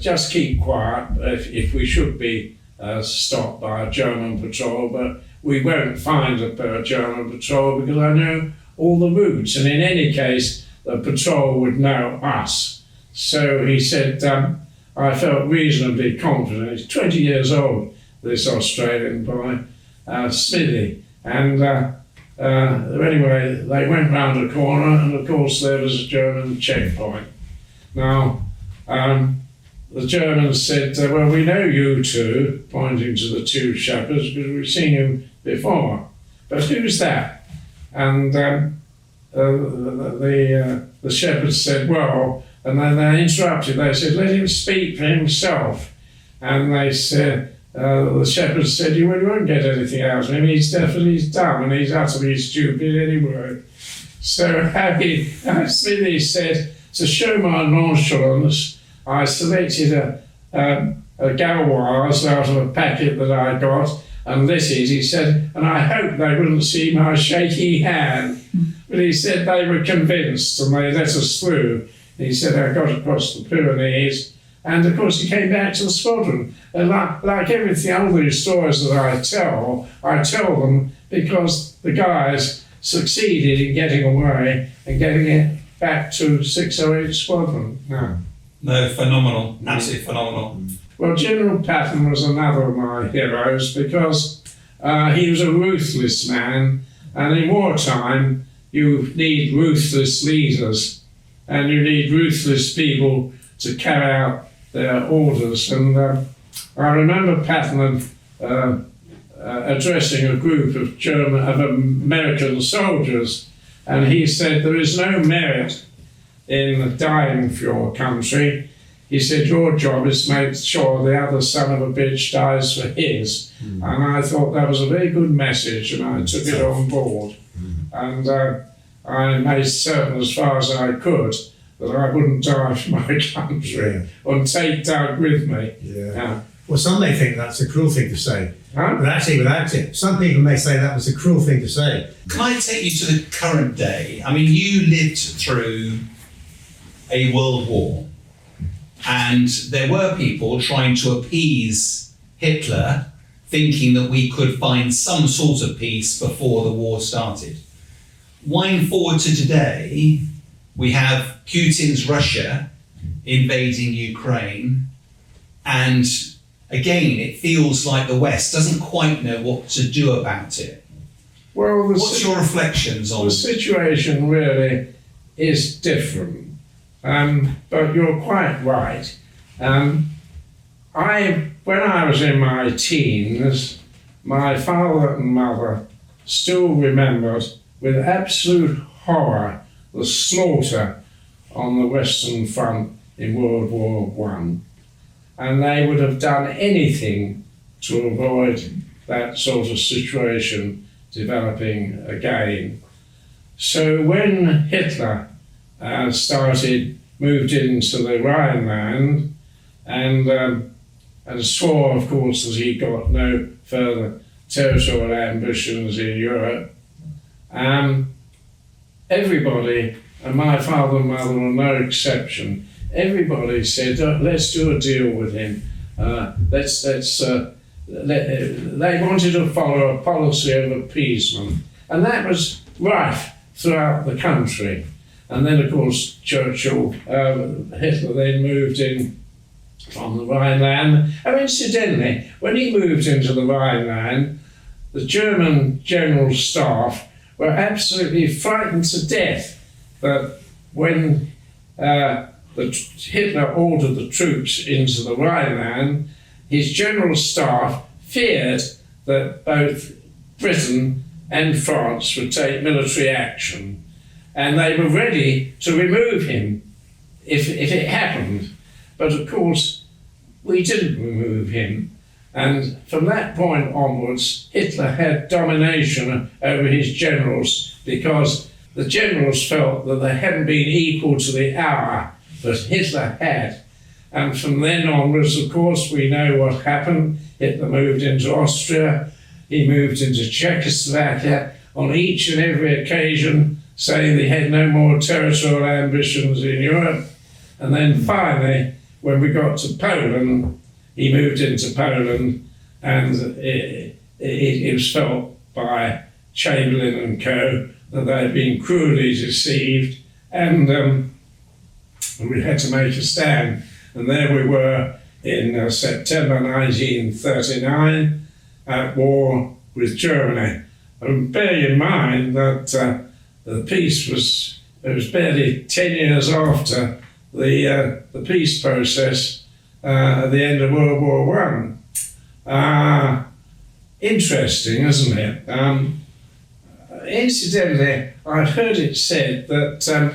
Speaker 3: just keep quiet if we should be stopped by a German patrol, but we won't find a German patrol because I know all the routes, and in any case the patrol would know us. So he said, I felt reasonably confident. He's 20 years old, this Australian boy, Smithy, and anyway, they went round a corner, and of course there was a German checkpoint. Now, the Germans said, well, we know you two, pointing to the two shepherds, because we've seen you before. But who's that? And the shepherds said, well, and then they interrupted. They said, let him speak for himself. And they said, the shepherds said, you won't get anything out of him. He's definitely dumb and he's utterly stupid anyway. So Smithy said, to show my nonchalance, I selected a Gauloise out of a packet that I got, and this is, he said, and I hope they wouldn't see my shaky hand. But he said they were convinced and they let us through. He said I got across the Pyrenees, and of course he came back to the squadron. And like everything, all these stories that I tell them because the guys succeeded in getting away and getting it back to 608 Squadron.
Speaker 2: No, phenomenal, absolutely phenomenal.
Speaker 3: Well, General Patton was another of my heroes because he was a ruthless man, and in wartime you need ruthless leaders and you need ruthless people to carry out their orders. And I remember Patton addressing a group of American soldiers, and he said, there is no merit in dying for your country. He said, your job is to make sure the other son of a bitch dies for his. And I thought that was a very good message, and I took it on board. And I made certain, as far as I could, that I wouldn't die for my country and take Doug with me.
Speaker 4: Well, some may think that's a cruel thing to say.
Speaker 3: Huh?
Speaker 4: But actually, without it, some people may say that was a cruel thing to say.
Speaker 2: Can I take you to the current day? I mean, you lived through a world war, and there were people trying to appease Hitler, thinking that we could find some sort of peace before the war started. Wind forward to today, we have Putin's Russia invading Ukraine, and again, it feels like the West doesn't quite know what to do about it.
Speaker 3: Well,
Speaker 2: what's your reflections on
Speaker 3: the situation? Really is different, but you're quite right. When I was in my teens, my father and mother still remembered with absolute horror the slaughter on the Western Front in World War I. and they would have done anything to avoid that sort of situation developing again. So when Hitler moved into the Rhineland and swore, of course, that he got no further territorial ambitions in Europe, everybody, and my father and mother were no exception, everybody said, let's do a deal with him. They wanted to follow a policy of appeasement, and that was rife throughout the country. And then, of course, Hitler then moved in from the Rhineland. And incidentally, when he moved into the Rhineland, the German General Staff were absolutely frightened to death that when Hitler ordered the troops into the Rhineland, his General Staff feared that both Britain and France would take military action, and they were ready to remove him if it happened. But of course, we didn't remove him, and from that point onwards, Hitler had domination over his generals because the generals felt that they hadn't been equal to the hour that Hitler had. And from then onwards, of course, we know what happened. Hitler moved into Austria, he moved into Czechoslovakia on each and every occasion, saying he had no more territorial ambitions in Europe. And then finally, when we got to Poland, he moved into Poland, and it was felt by Chamberlain and co. that they had been cruelly deceived, and we had to make a stand. And there we were in September 1939 at war with Germany. And bear in mind that the peace was barely 10 years after the peace process at the end of World War I. Interesting, isn't it? Incidentally, I've heard it said that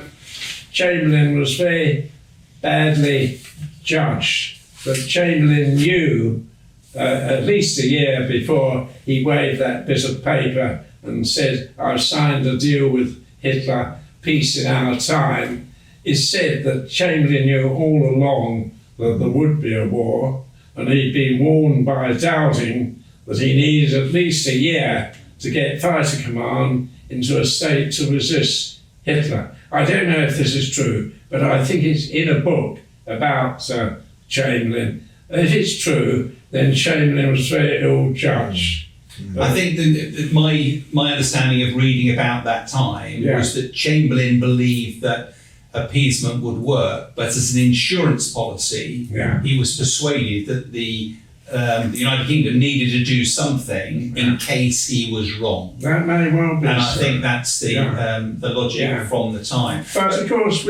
Speaker 3: Chamberlain was very badly judged, that Chamberlain knew at least a year before he waved that bit of paper and said, I've signed a deal with Hitler, peace in our time. It's said that Chamberlain knew all along that there would be a war, and he'd been warned by Dowding that he needed at least a year to get fighter command into a state to resist Hitler. I don't know if this is true, but I think it's in a book about Chamberlain. If it's true, then Chamberlain was very ill judged.
Speaker 2: I think that my understanding of reading about that time was that Chamberlain believed that appeasement would work, but as an insurance policy, he was persuaded that the United Kingdom needed to do something in case he was wrong.
Speaker 3: That may well be.
Speaker 2: And I think that's the logic from the time.
Speaker 3: But of course,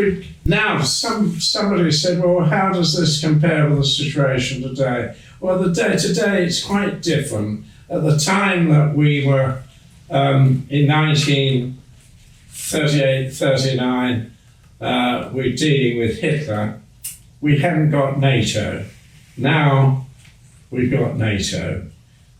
Speaker 3: somebody said, well, how does this compare with the situation today? Well, today it's quite different. At the time that we were in 1938-39, we're dealing with Hitler, we hadn't got NATO. Now we've got NATO,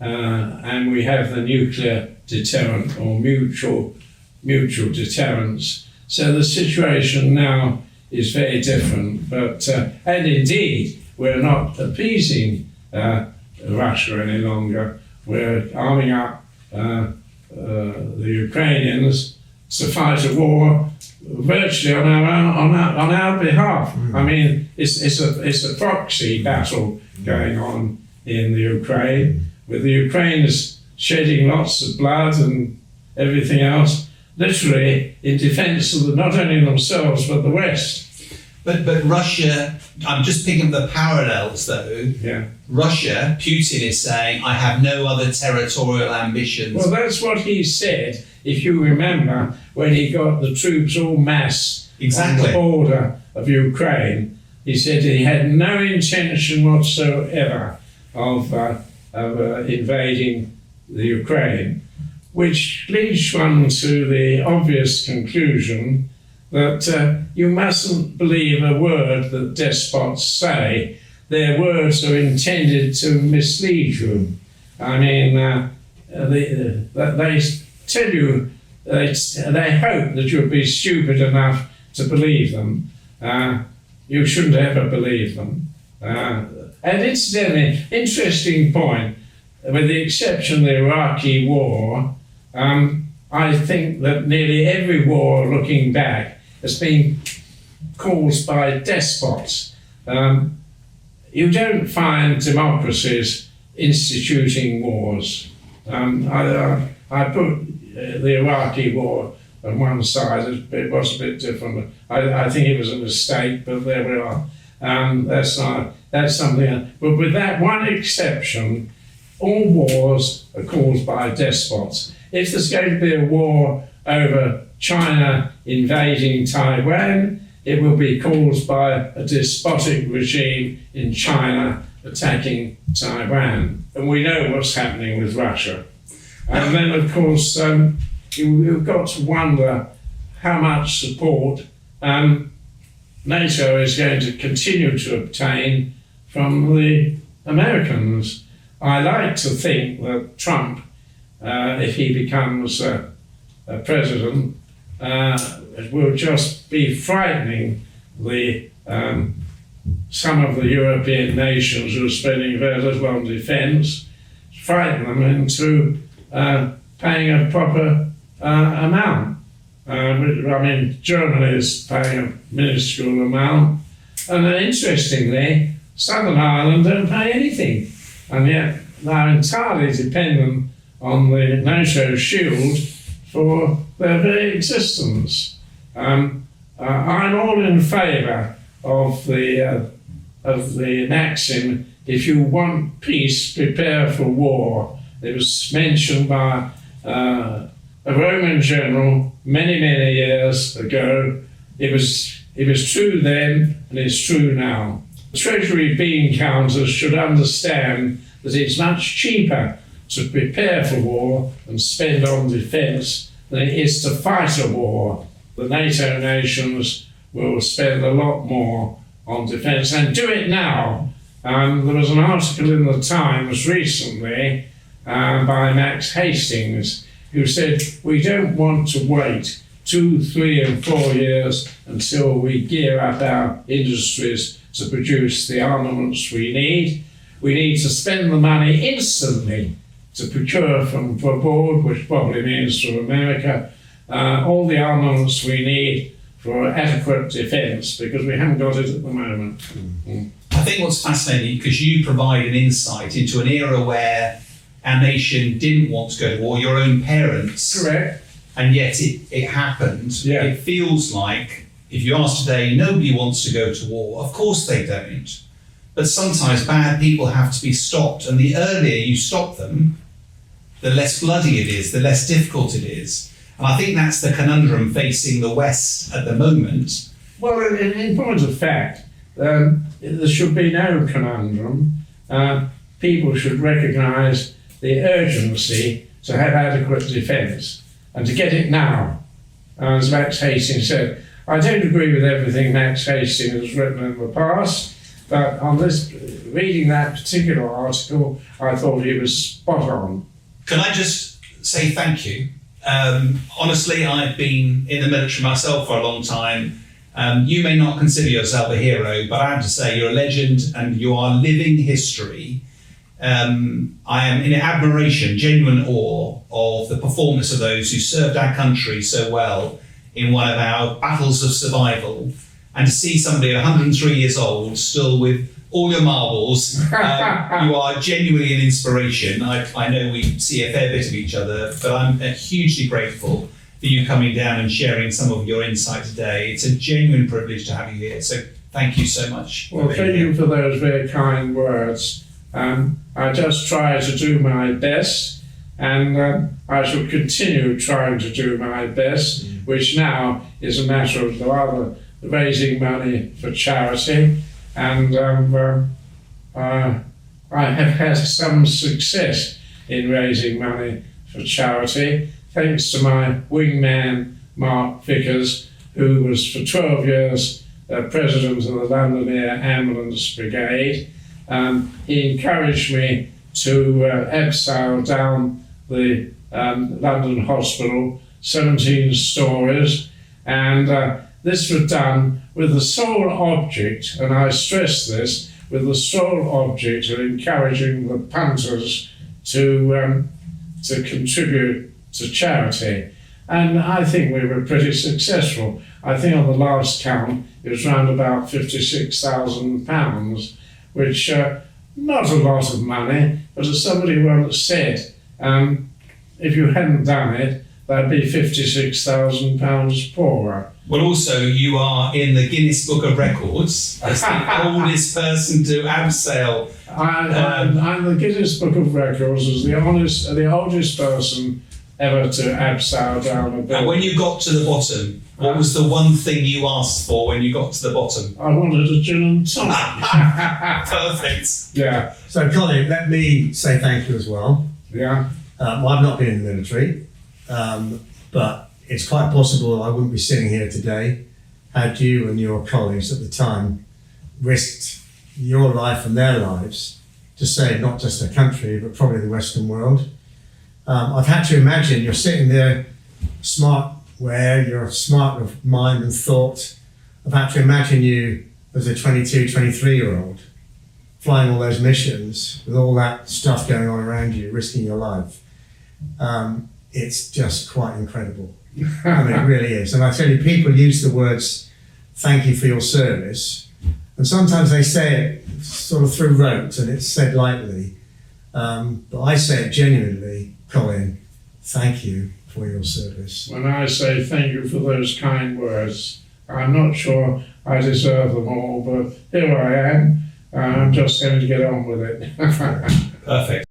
Speaker 3: and we have the nuclear deterrent or mutual deterrence. So the situation now is very different. But and indeed, we're not appeasing Russia any longer. We're arming up the Ukrainians to fight a war virtually on our behalf. I mean, it's a proxy battle going on in the Ukraine, with the Ukrainians shedding lots of blood and everything else, literally in defence of not only themselves but the West.
Speaker 2: But Russia, I'm just picking up the parallels though.
Speaker 3: Yeah.
Speaker 2: Russia, Putin is saying, I have no other territorial ambitions.
Speaker 3: Well, that's what he said, if you remember, when he got the troops all massed on the border of Ukraine. He said he had no intention whatsoever of invading the Ukraine, which leads one to the obvious conclusion that you mustn't believe a word that despots say. their words are intended to mislead you. I mean, they tell you, they hope that you'll be stupid enough to believe them. You shouldn't ever believe them. And incidentally, interesting point, with the exception of the Iraqi war, I think that nearly every war looking back has been caused by despots. You don't find democracies instituting wars. I put the Iraqi war on one side. It was a bit different. I think it was a mistake, but there we are. That's something. But with that one exception, all wars are caused by despots. If there's going to be a war over China invading Taiwan, it will be caused by a despotic regime in China attacking Taiwan. And we know what's happening with Russia. And then, of course, you've got to wonder how much support NATO is going to continue to obtain from the Americans. I like to think that Trump, if he becomes a president, will just be frightening some of the European nations who are spending very little on defence, frighten them into paying a proper amount. I mean, Germany is paying a minuscule amount, and then interestingly, Southern Ireland don't pay anything, and yet they're entirely dependent on the NATO shield for their very existence. I'm all in favour of the maxim, if you want peace, prepare for war. It was mentioned by a Roman general many years ago. It was true then, and it's true now. Treasury bean counters should understand that it's much cheaper to prepare for war and spend on defence than it is to fight a war. The NATO nations will spend a lot more on defence, and do it now. There was an article in the Times recently by Max Hastings, who said, we don't want to wait 2, 3 and 4 years until we gear up our industries to produce the armaments we need. We need to spend the money instantly to procure from abroad, which probably means from America, all the armaments we need for adequate defence, because we haven't got it at the moment. Mm-hmm.
Speaker 2: I think what's fascinating, because you provide an insight into an era where our nation didn't want to go to war, your own parents.
Speaker 3: Correct.
Speaker 2: And yet it happened.
Speaker 3: Yeah.
Speaker 2: It feels like, if you ask today, nobody wants to go to war. Of course they don't. But sometimes bad people have to be stopped, and the earlier you stop them, the less bloody it is, the less difficult it is. And I think that's the conundrum facing the West at the moment.
Speaker 3: Well, in point of fact, there should be no conundrum. People should recognise the urgency to have adequate defence and to get it now. As Max Hastings said, I don't agree with everything Max Hastings has written in the past, but on this, reading that particular article, I thought he was spot on.
Speaker 2: Can I just say thank you? Honestly, I've been in the military myself for a long time. You may not consider yourself a hero, but I have to say you're a legend and you are living history. I am in admiration, genuine awe of the performance of those who served our country so well in one of our battles of survival. And to see somebody 103 years old still with all your marbles, you are genuinely an inspiration. I know we see a fair bit of each other, but I'm hugely grateful for you coming down and sharing some of your insight today. It's a genuine privilege to have you here. So thank you so much.
Speaker 3: Well, thank you for those very kind words. I just try to do my best, and I shall continue trying to do my best, which now is a matter of rather raising money for charity. And I have had some success in raising money for charity, thanks to my wingman, Mark Vickers, who was for 12 years president of the London Air Ambulance Brigade. he encouraged me to abseil down the London Hospital, 17 stories, and this was done with the sole object, and I stress this, with the sole object of encouraging the punters to contribute to charity. And I think we were pretty successful. I think on the last count it was around about £56,000, which not a lot of money, but as somebody once said, if you hadn't done it, that'd be £56,000 poorer.
Speaker 2: Well, also, you are in the Guinness Book of Records as the oldest person to abseil.
Speaker 3: I'm the Guinness Book of Records as the oldest person ever to abseil down a building.
Speaker 2: And when you got to the bottom, what was the one thing you asked for when you got to the bottom?
Speaker 3: I wanted a gin and tonic.
Speaker 2: Perfect.
Speaker 3: Yeah.
Speaker 4: So, Colin, let me say thank you as well.
Speaker 3: Yeah.
Speaker 4: Well, I've not been in the military, but it's quite possible I wouldn't be sitting here today had you and your colleagues at the time risked your life and their lives to save not just a country, but probably the Western world. I've had to imagine you're sitting there smart where you're smart of mind and thought. I've had to imagine you as a 22, 23-year-old flying all those missions with all that stuff going on around you, risking your life. It's just quite incredible. I mean, it really is. And I tell you, people use the words, thank you for your service. And sometimes they say it sort of through rote and it's said lightly. But I say it genuinely, Colin, thank you for your service.
Speaker 3: When I say thank you for those kind words, I'm not sure I deserve them all, but here I am. I'm just going to get on with it.
Speaker 2: Perfect.